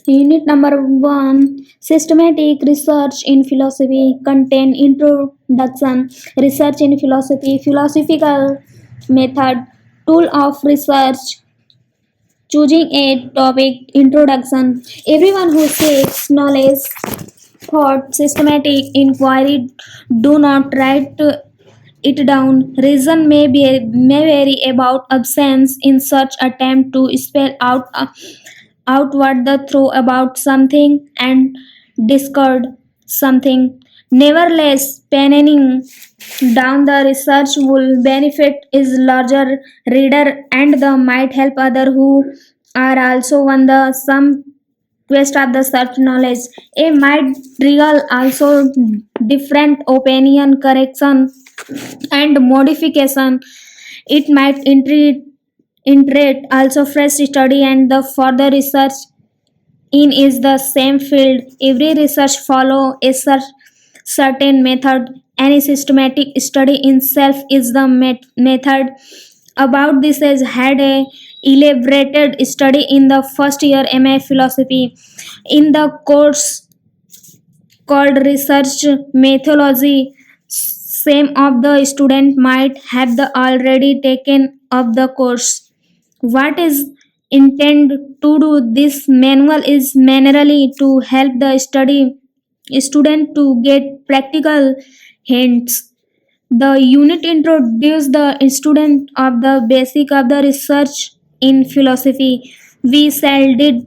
Unit number 1, Systematic Research in Philosophy, contain introduction. Research in philosophy, philosophical method, tool of research, choosing a topic, introduction. Everyone who seeks knowledge, thought, systematic inquiry, do not write it down. Reason may vary about absence in such attempt to spell out what the throw about something and discard something. Nevertheless, penning down the research will benefit is larger reader and the might help other who are also on the some quest of the search knowledge. A might real also different opinion correction and modification. It might iterate also fresh study and the further research in is the same field. Every research follow a certain method. Any systematic study in self is the method. About this has had a elaborated study in the first year MA philosophy. In the course called research methodology, some of the student might have the already taken up the course. What is intended to do this manual is mainly to help the study student to get practical hints. The unit introduces the student of the basic of the research in philosophy. We shall did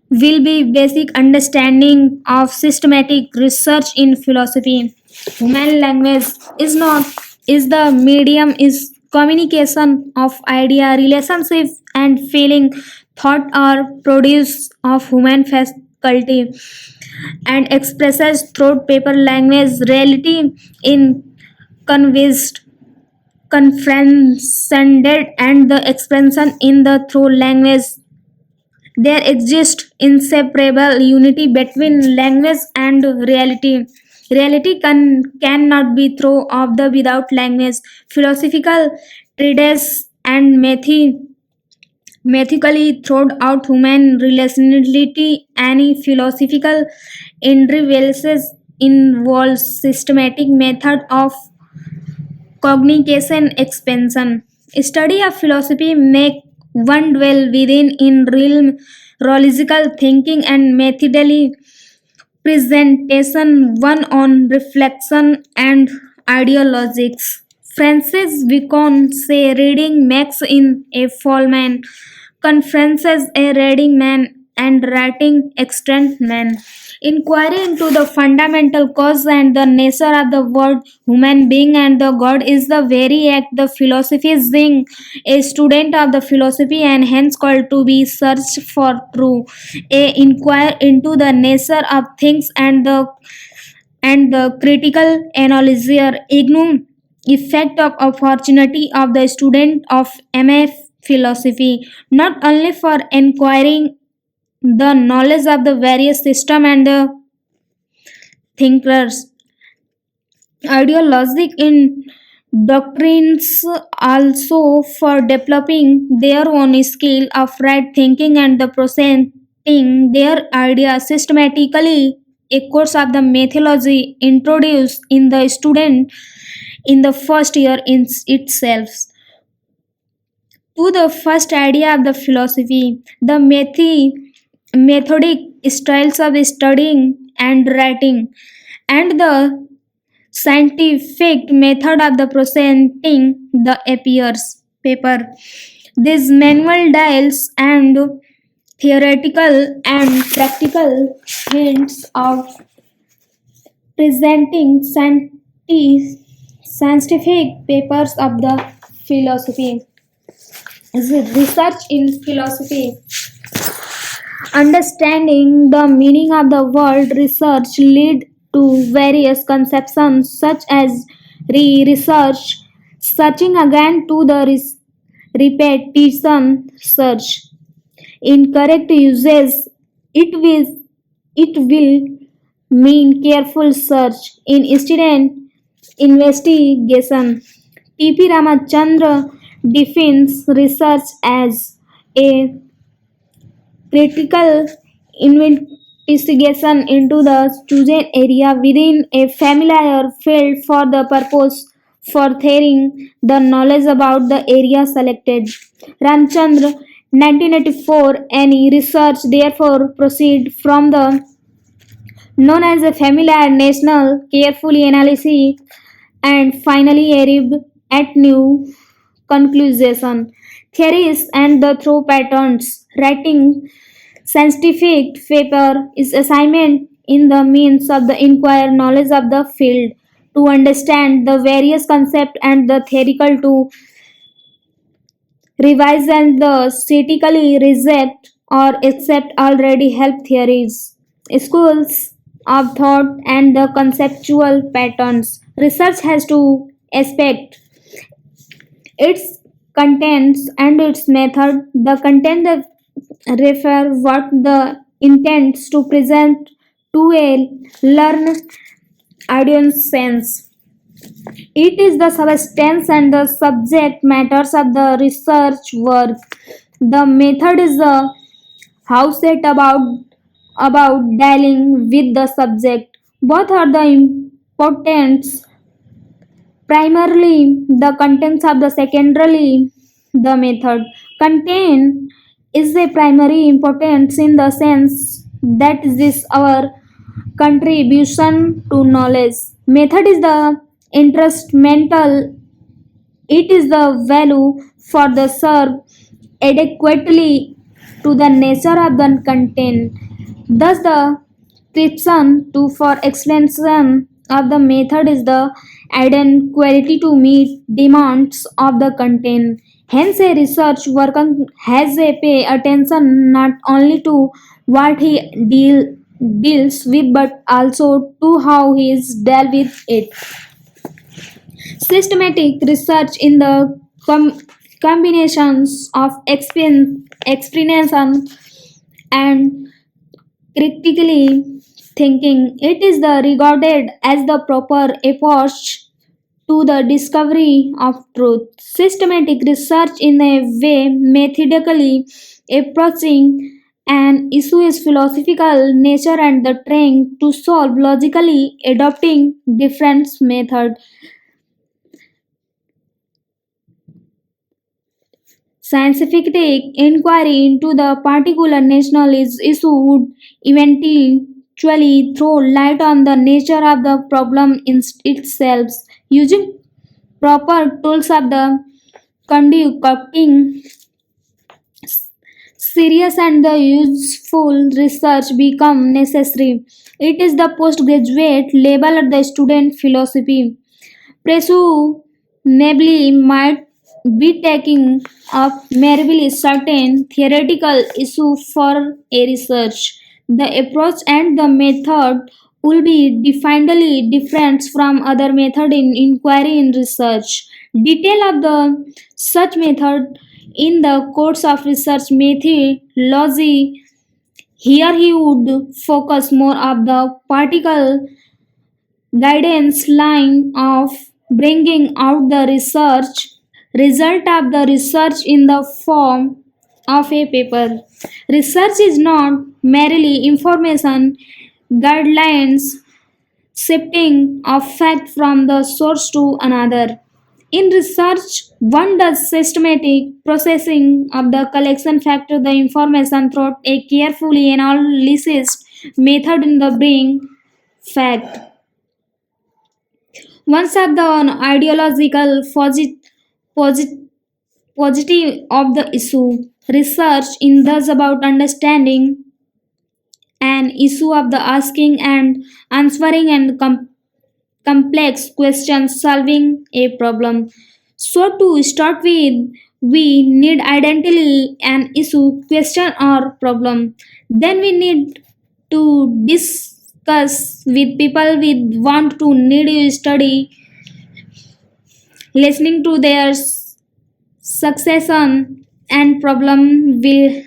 will be basic understanding of systematic research in philosophy. Human language is not is the medium is communication of idea, relationship and feeling, thought are produce of human faculty and expresses through paper language reality in convinced transcended and the expression in the through language. There exists inseparable unity between language and reality. Reality cannot be thrown off the without language. Philosophical treatises and mythically thrown out human relationality. Any philosophical endeavors involves systematic method of cognition expansion. Study of philosophy make one dwell within in realm logical thinking and methodically presentation one on reflection and ideologics. Francis Bacon say reading makes in a fall man, conferences a reading man and writing extant man. Inquiry into the fundamental cause and the nature of the word human being and the God is the very act the philosophy is being a student of the philosophy and hence called to be searched for true. A inquire into the nature of things and the critical analyzer ignore effect of opportunity of the student of MF philosophy not only for inquiring the knowledge of the various system and the thinkers ideologic in doctrines also for developing their own skill of right thinking and the presenting their ideas systematically. A course of the methodology introduced in the student in the first year in itself to the first idea of the philosophy, the methodic styles of studying and writing, and the scientific method of the presenting the appears paper. These manual dials and theoretical and practical hints of presenting scientific papers of the philosophy. Research in philosophy. Understanding the meaning of the word research lead to various conceptions such as research, searching again to the repetition search. Incorrect uses it will mean careful search in instead investigation. T.P. Ramachandra defines research as a critical investigation into the chosen area within a familiar field for the purpose furthering the knowledge about the area selected. Ramchandra 1984 any research therefore proceed from the known as a familiar national carefully analysis and finally arrived at new conclusion. Theories and the through patterns. Writing scientific paper is assignment in the means of the inquire knowledge of the field to understand the various concepts and the theoretical to revise and the statically reject or accept already help theories. Schools of thought and the conceptual patterns. Research has to aspect its contents and its method. The content that refer what the intends to present to a learned audience sense. It is the substance and the subject matters of the research work. The method is the how set about dealing with the subject. Both are the importance primarily the contents of the secondarily the method. Content is a primary importance in the sense that this our contribution to knowledge. Method is the instrumental. It is the value for the serve adequately to the nature of the content. Thus, the description to for explanation of the method is the adequacy to meet demands of the content. Hence, a research worker has a pay attention not only to what he deals with but also to how he is dealt with it. Systematic research in the combinations of explanation and critically thinking. It is the regarded as the proper approach to the discovery of truth. Systematic research in a way methodically approaching an issue is philosophical nature and the trying to solve logically adopting different methods. Scientific inquiry into the particular national issue would eventually throw light on the nature of the problem in itself. Using proper tools of the conducting serious and the useful research become necessary. It is the postgraduate level at the student philosophy presumably might be taking up merely certain theoretical issue for a research. The approach and the method will be definitely different from other method in inquiry in research. Detail of the such method in the course of research methodology. Here he would focus more of the particle guidance line of bringing out the research result of the research in the form of a paper. Research is not merely information guidelines shifting of fact from the source to another. In research, one does systematic processing of the collection factor the information through a carefully analysis method in the bring fact. Once of the ideological posit- positive of the issue, research in thus about understanding an issue of the asking and answering and complex questions solving a problem. So to start with, we need identity an issue, question or problem. Then we need to discuss with people we want to need you study, listening to their succession and problem will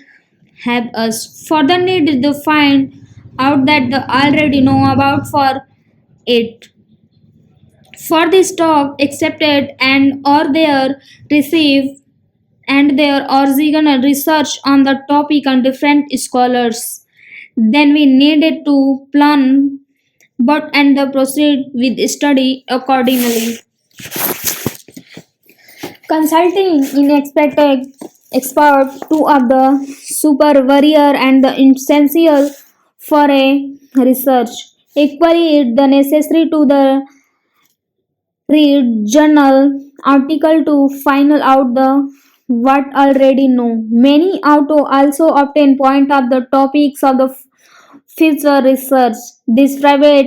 have us. Further need to find out that the already know about for it. For this talk accepted and or their receive and their original research on the topic and different scholars. Then we needed to plan but and the proceed with study accordingly. Consulting in expert two of the super warrior and the essential for a research. Equally, the necessary to the read journal article to find out the what already know. Many auto also obtain point of the topics of the future research. This private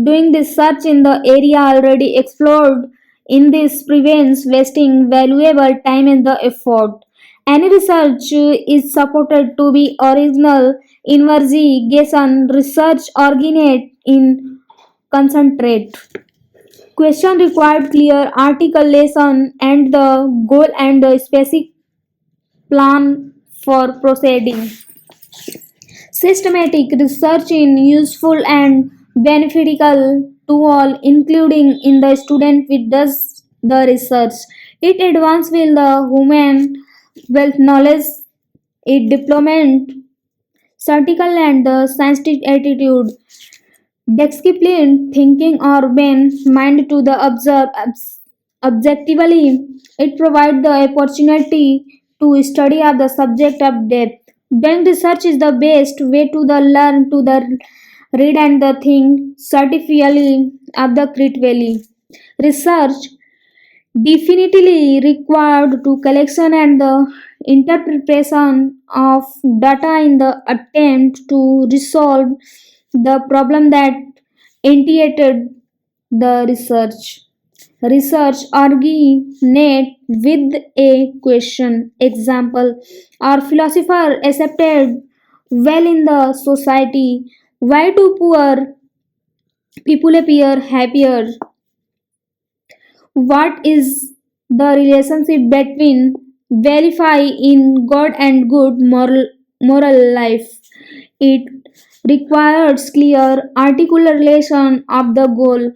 doing this search in the area already explored in this prevents wasting valuable time and the effort. Any research is supported to be original investigation research originate in concentrate. Question required clear articulation and the goal and the specific plan for proceeding. Systematic research in useful and beneficial to all, including in the student which does the research. It advances will the human wealth knowledge, it deployment, critical and the scientific attitude, disciplined thinking or when mind to the observe objectively. It provides the opportunity to study of the subject of depth. Doing research is the best way to the learn to the read and the think certifiably of the critically. Research definitely required to collection and the interpretation of data in the attempt to resolve the problem that initiated the research. Research originate with a question. Example, are philosopher accepted well in the society? Why do poor people appear happier? What is the relationship between verify in God and good moral life? It requires clear articulation of the goal.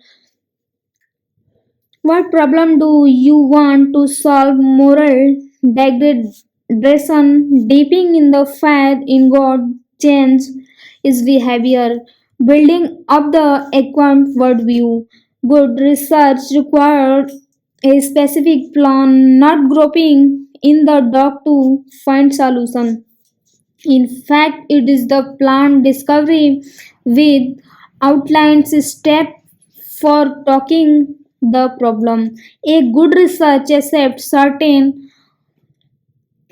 What problem do you want to solve? Moral degradation, deeping in the faith in God, change is behavior, building up the account worldview. Good research requires a specific plan, not groping in the dark to find solution. In fact, it is the plant discovery with outlines step for talking the problem. A good research accepts certain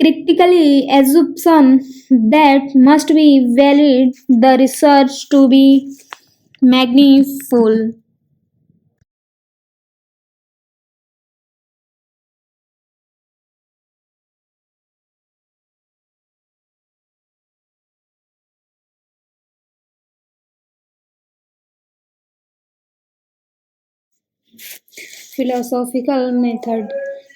critically assumption that must be valid the research to be meaningful. Philosophical method.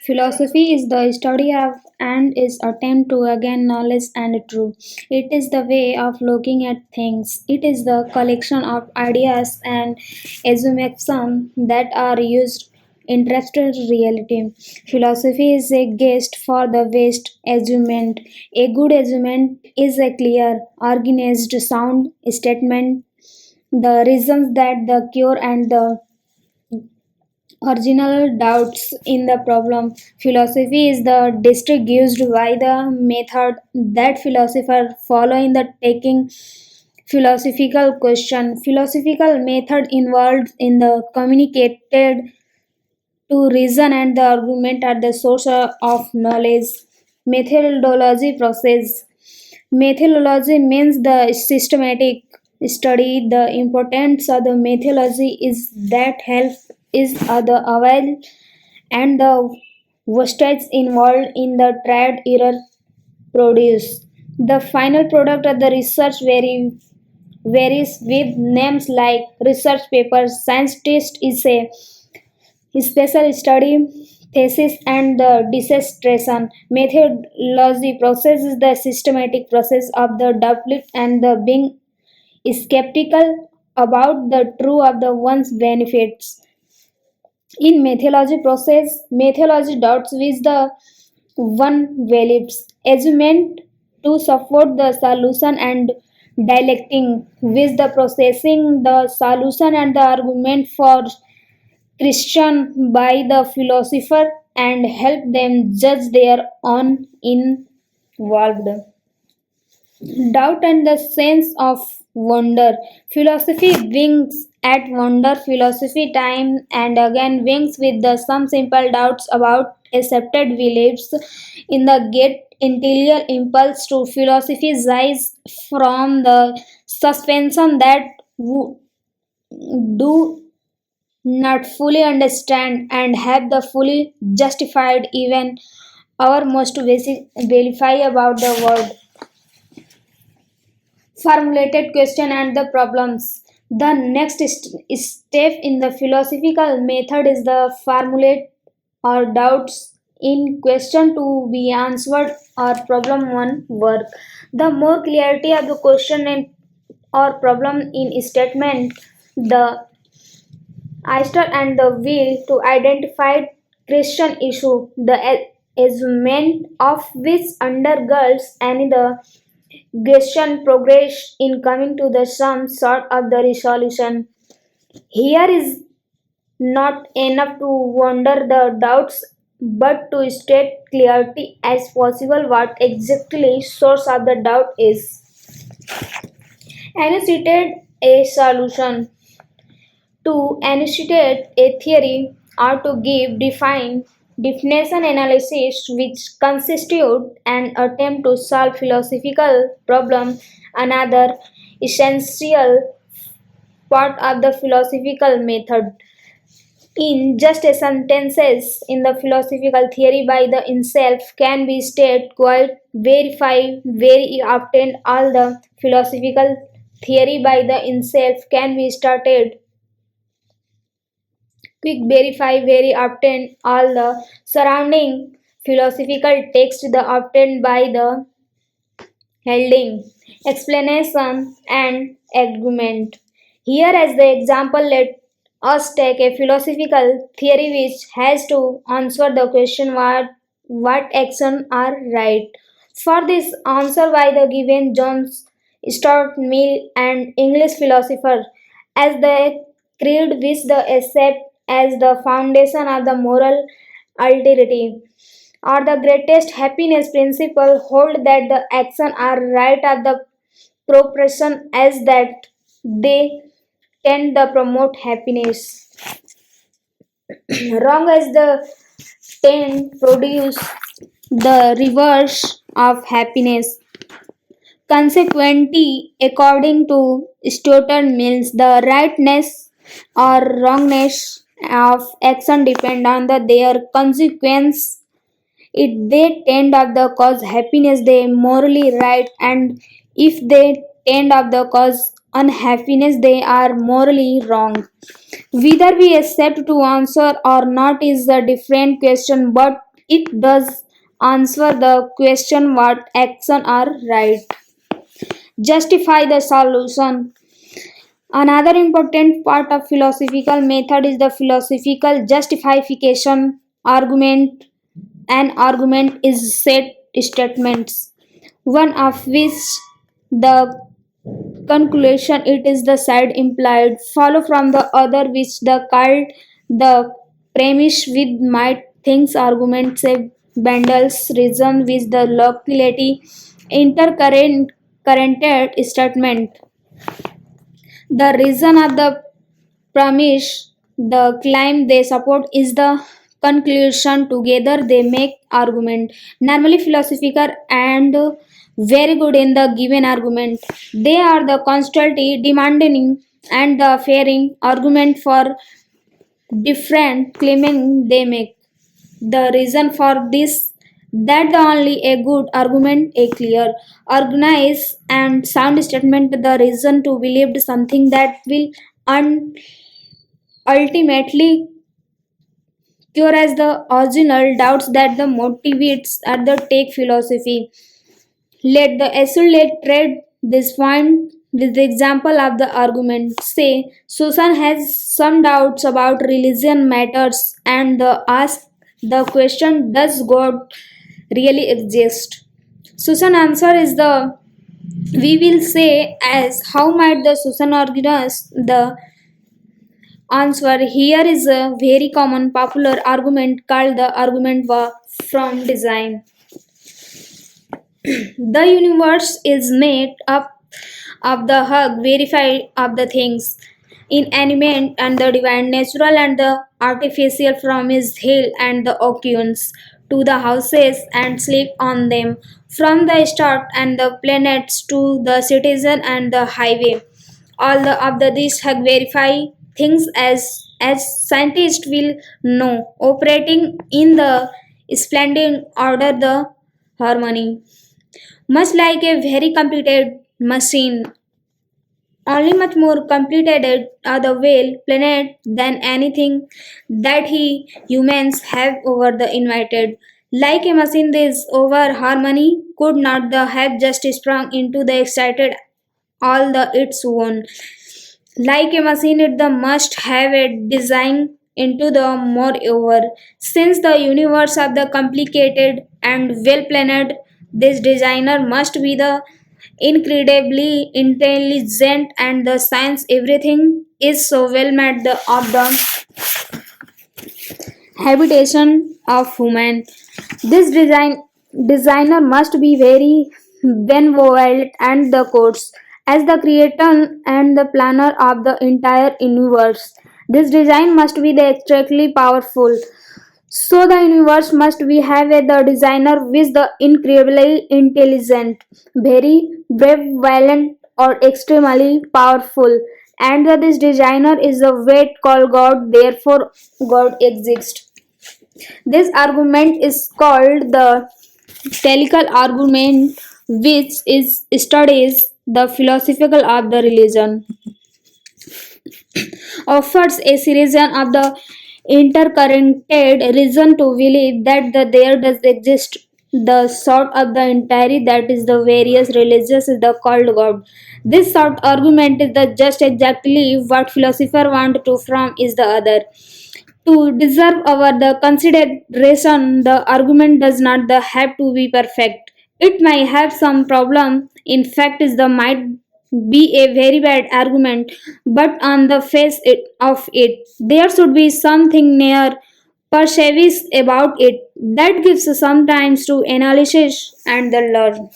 Philosophy is the study of and is attempt to gain knowledge and truth. It is the way of looking at things. It is the collection of ideas and assumptions that are used interested reality. Philosophy is a guest for the West assessment. A good assessment is a clear, organized, sound statement. The reasons that the cure and the original doubts in the problem. Philosophy is the district used by the method that philosophers follow in the taking philosophical question. Philosophical method involved in the communicated to reason and the argument at the source of knowledge. Methodology process. Methodology means the systematic study. The importance of the methodology is that help is the avail and the wastage involved in the tried error produce. The final product of the research varies with names like research papers, scientist is a special study, thesis, and the dissertation. Methodology process is the systematic process of the doublet and the being skeptical about the true of the one's benefits. In methodology process, methodology doubts with the one valid argument to support the solution and dialecting with the processing the solution and the argument for Christian by the philosopher and help them judge their own involved doubt and the sense of wonder. Philosophy winks at wonder, philosophy time and again winks with the some simple doubts about accepted beliefs in the get interior impulse to philosophize from the suspension that do not fully understand and have the fully justified even our most basic verify about the world formulated question and the problems. The next step in the philosophical method is the formulate or doubts in question to be answered or problem one work. The more clarity of the question and or problem in statement, the Eister and the will to identify Christian issue, the assessment of which undergirds any the question progress in coming to the some sort of the resolution. Here is not enough to wonder the doubts but to state clearly as possible what exactly source of the doubt is. Enunciate a solution. To enunciate a theory or to give define definition analysis which constitute an attempt to solve philosophical problem another essential part of the philosophical method in just a sentences in the philosophical theory by the itself can be stated quite verify very often all the philosophical theory by the itself can be started quick verify very often all the surrounding philosophical text the obtained by the heading, explanation and argument. Here as the example let us take a philosophical theory which has to answer the question what action are right. For this answer by the given John Stuart Mill and English philosopher as the creed which the accept as the foundation of the moral alterity or the greatest happiness principle hold that the action are right of the proportion as that they tend to promote happiness wrong as the tend produce the reverse of happiness. Consequently, according to Stuart Mills, the rightness or wrongness of action depend on their consequence. If they tend of the cause happiness, they morally right, and if they tend of the cause unhappiness, they are morally wrong. Whether we accept to answer or not is a different question, but it does answer the question what action are right. Justify the solution. Another important part of philosophical method is the philosophical justification argument. An argument is set statements, one of which the conclusion it is the side implied follow from the other which the called the premise with might things argument say bundles reason with the locality intercurrent currented statement the reason of the premise the claim they support is the conclusion together they make argument normally philosophical and very good in the given argument they are the constantly demanding and the fairing argument for different claiming they make the reason for this that the only a good argument a clear organized and sound statement the reason to believe something that will un- ultimately cure as the original doubts that the motivates at the take philosophy. Let the isolate trade this point with the example of the argument. Say Susan has some doubts about religion matters and the ask the question does God really exist? Susan answer is the we will say as how might the Susan organize the answer. Here is a very common popular argument called the argument from design. The universe is made up of the hug verified of the things inanimate and the divine, natural and the artificial, from his hill and the oceans to the houses and sleep on them, from the star and the planets to the citizen and the highway. All the of the these hug verify things as scientists will know, operating in the splendid order the harmony. Much like a very complicated machine, only much more complicated are the whale planet than anything that he humans have over the invited. Like a machine, this over harmony could not the have just sprung into the excited all the its own. Like a machine, it the must have a design into the moreover. Since the universe of the complicated and well planned, this designer must be the incredibly intelligent and the science everything is so well made of the habitation of human. This designer must be very benevolent and the course as the creator and the planner of the entire universe. This design must be the extremely powerful. So the universe must be have a the designer with the incredibly intelligent, very brave, violent, or extremely powerful. And that this designer is a weight called God, therefore God exists. This argument is called the telecal argument, which is studies the philosophical of the religion, offers a series of the interconnected reason to believe that there does exist the sort of the entire that is the various religions is the called God. This sort argument is the just exactly what philosopher want to from is the other. To deserve our the consideration, the argument does not the have to be perfect. It may have some problem. In fact, is the might be a very bad argument, but on the of it, there should be something near persuasive about it that gives some times to analysis and the learn.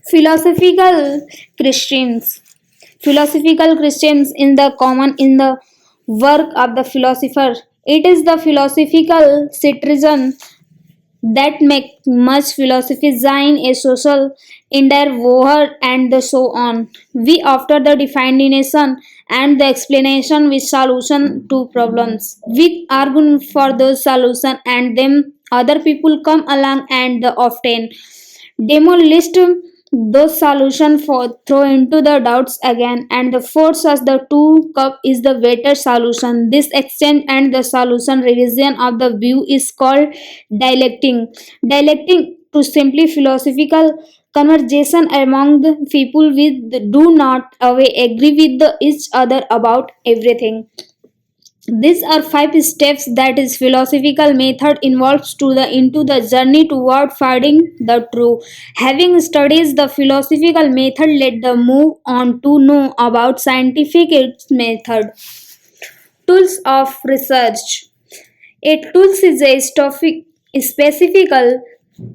Philosophical Christians. Philosophical Christians in the common in the work of the philosopher. It is the philosophical citizen that make much philosophy design a social endeavor and so on. We after the definition and the explanation with solution to problems. We argue for those solution and then other people come along and often demolish those solution for throw into the doubts again and the force as the two cup is the better solution. This exchange and the solution revision of the view is called dialecting. Dialecting to simply philosophical conversation among the people with do not away agree with each other about everything. These are five steps that is philosophical method involves to the into the journey toward finding the true. Having studied the philosophical method, let the move on to know about scientific its method. Tools of research. A tools is a specific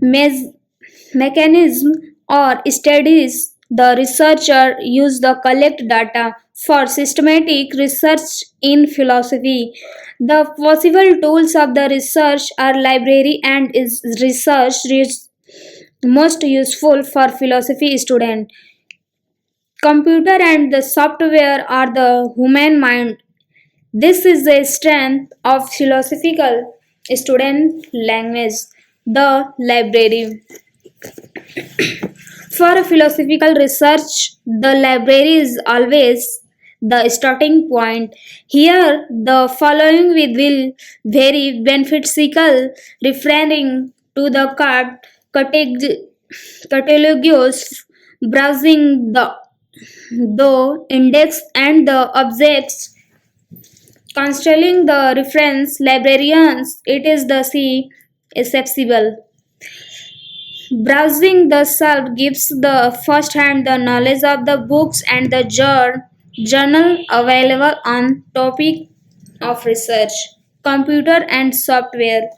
mes- mechanism or studies the researcher use the collect data for systematic research in philosophy. The possible tools of the research are library and is research most useful for philosophy student. Computer and the software are the human mind. This is the strength of philosophical student language. The library. For a philosophical research, the library is always the starting point. Here, the following will very beneficial, referring to the catalogs, browsing the index and the objects, consulting the reference librarians. It is the C. accessible. Browsing the shelf gives the first hand the knowledge of the books and the journal available on topic of research, computer and software.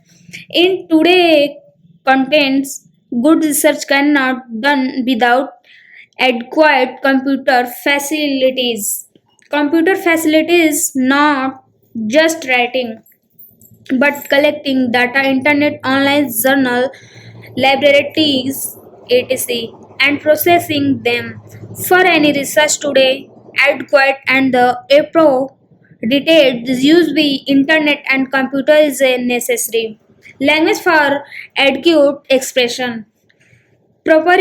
In today contents, good research cannot done without adequate computer facilities. Computer facilities not just writing but collecting data, internet, online journal, laboratories, etc., and processing them. For any research today, adequate and the APRO detailed use the internet and computer is a necessary. Language for adequate expression. Proper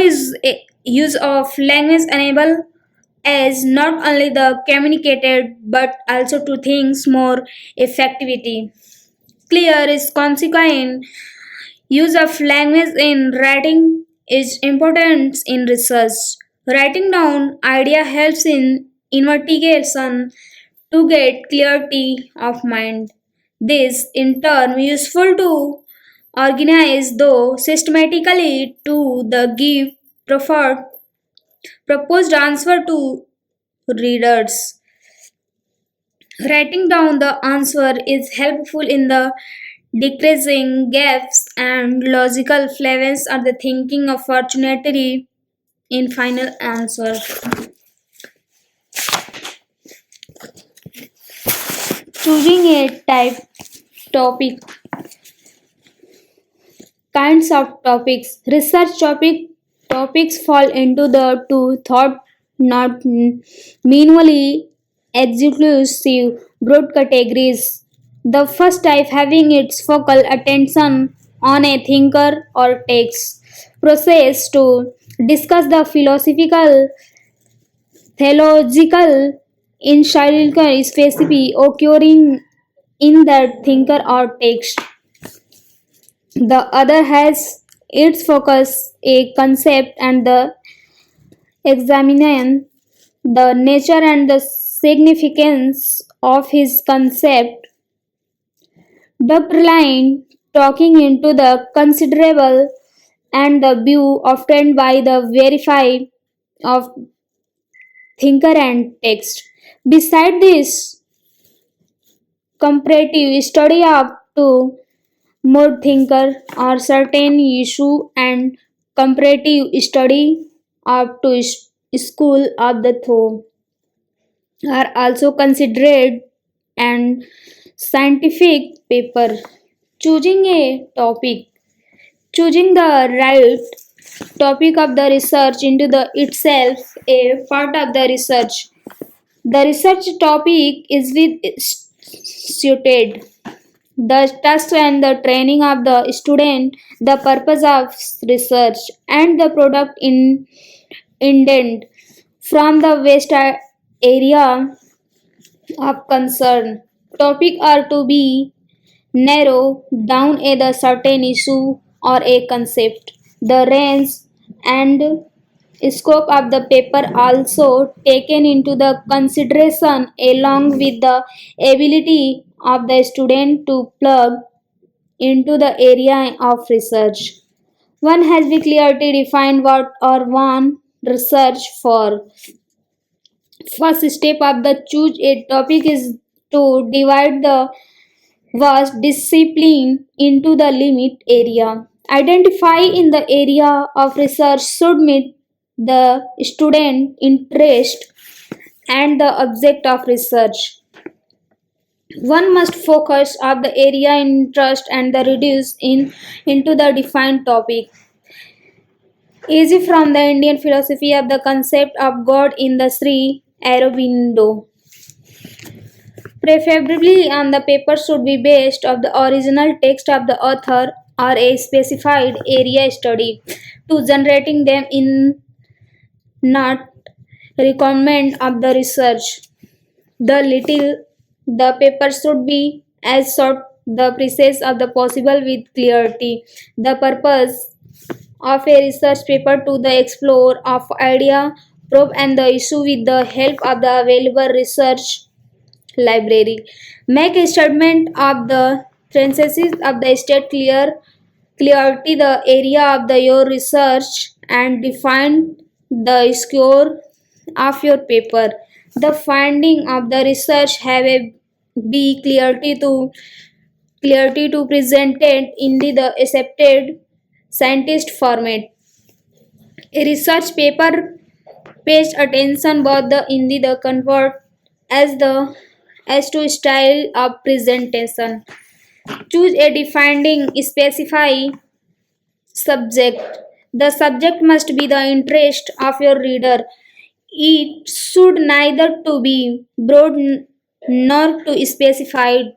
use of language enable as not only the communicated but also to things more effectivity. Clear is consequent. Use of language in writing is important in research. Writing down idea helps in investigation to get clarity of mind. This in turn useful to organize though systematically to the give preferred proposed answer to readers. Writing down the answer is helpful in the decreasing gaps and logical flaws are the thinking opportunity in final answer. Choosing a type topic kinds of topics research topics fall into the two thought not meaningfully exclusive broad categories. The first type having its focal attention on a thinker or text process to discuss the philosophical theological insightful specific occurring in that thinker or text. The other has its focus a concept and the examine the nature and the significance of his concept. Dr. Line talking into the considerable and the view often by the verify of thinker and text. Beside this, comparative study up to more thinker or certain issue and comparative study up to school of the thought are also considered and scientific paper. Choosing a topic. Choosing the right topic of the research into the itself a part of the research. The research topic is with suited the task and the training of the student, the purpose of research, and the product in intent from the waste area of concern. Topic are to be narrow down a the certain issue or a concept. The range and scope of the paper also taken into the consideration along with the ability of the student to plug into the area of research. One has be clearly defined what or one research for. First step of the choose a topic is to divide the vast discipline into the limit area. Identify in the area of research should meet the student interest and the object of research. One must focus of the area interest and the reduce in into the defined topic. Easy from the Indian philosophy of the concept of God in the Sri Aurobindo. Preferably on the paper should be based of the original text of the author or a specified area study to generating them in not requirement of the research. The little the paper should be as short the precise of the possible with clarity. The purpose of a research paper to the explore of idea, probe and the issue with the help of the available research library. Make a statement of the transcendence of the state clear clarity the area of your research and define the score of your paper. The finding of the research have a be clarity to present it in the accepted scientist format. A research paper pays attention both the in the convert as to style of presentation. Choose a defining specify subject. The subject must be the interest of your reader. It should neither to be broad nor to specified.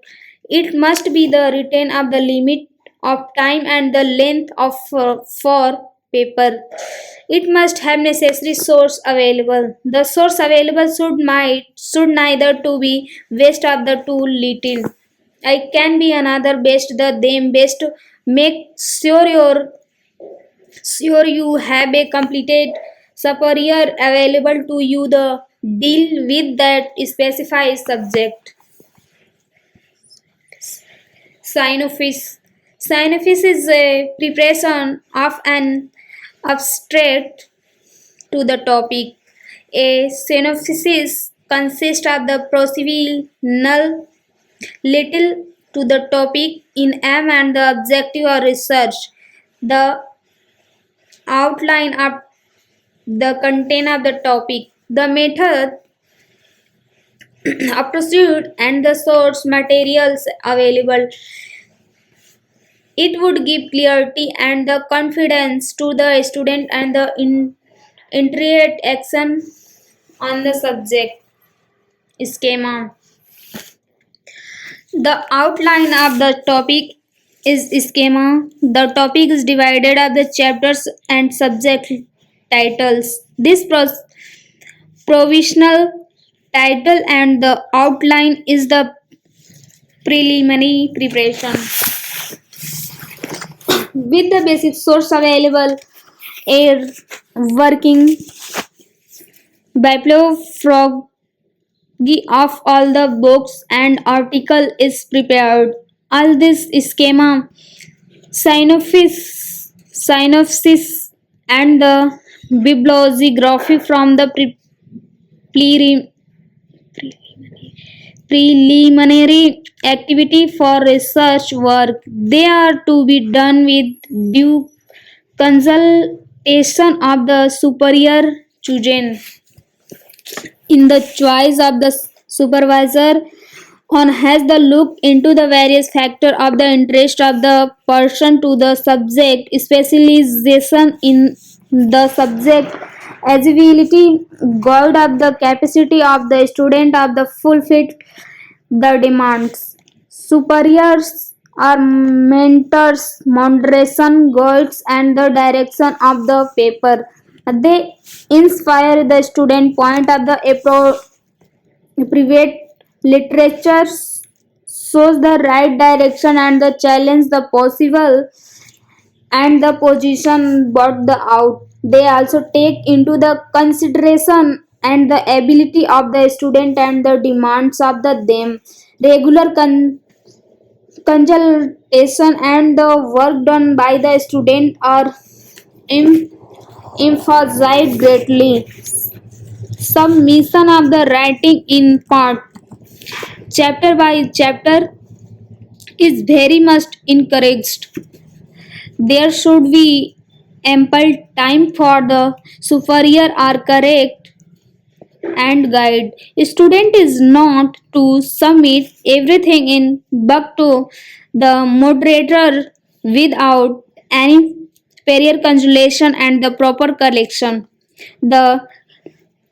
It must be the retain of the limit of time and the length of for paper. It must have necessary source available. The source available should neither to be waste of the too little. I can be another best the them best. Make sure you have a completed superior available to you the deal with that specified subject. Synopsis. Synopsis is a preparation of an abstract to the topic. A synopsis consists of the procedural little to the topic in aim and the objective of research. The outline of the content of the topic, the method of pursuit, and the source materials available. It would give clarity and the confidence to the student and the intricate action on the subject schema. The outline of the topic is schema. The topic is divided up the chapters and subject titles. This provisional title and the outline is the preliminary preparation. With the basic source available, a working bibliography of all the books and article is prepared. All this schema, synopsis and the bibliography from the pre- preliminary activity for research work. They are to be done with due consultation of the superior chosen. In the choice of the supervisor, on has the look into the various factors of the interest of the person to the subject, specialization in the subject, eligibility, goal of the capacity of the student of the fulfill the demands. Superiors are mentors, moderation, goals, and the direction of the paper. They inspire the student point of the private literature shows the right direction and the challenge the possible and the position brought the out. They also take into the consideration and the ability of the student and the demands of the them. Regular consultation and the work done by the student are em- emphasized greatly. Submission of the writing in part, chapter by chapter, is very much encouraged. There should be ample time for the superior or correct and guide. Student is not to submit everything in but to the moderator without any prior consultation and the proper correction. The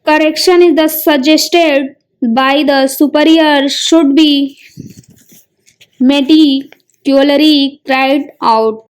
correction is the suggested by the superior should be meticulously carried out.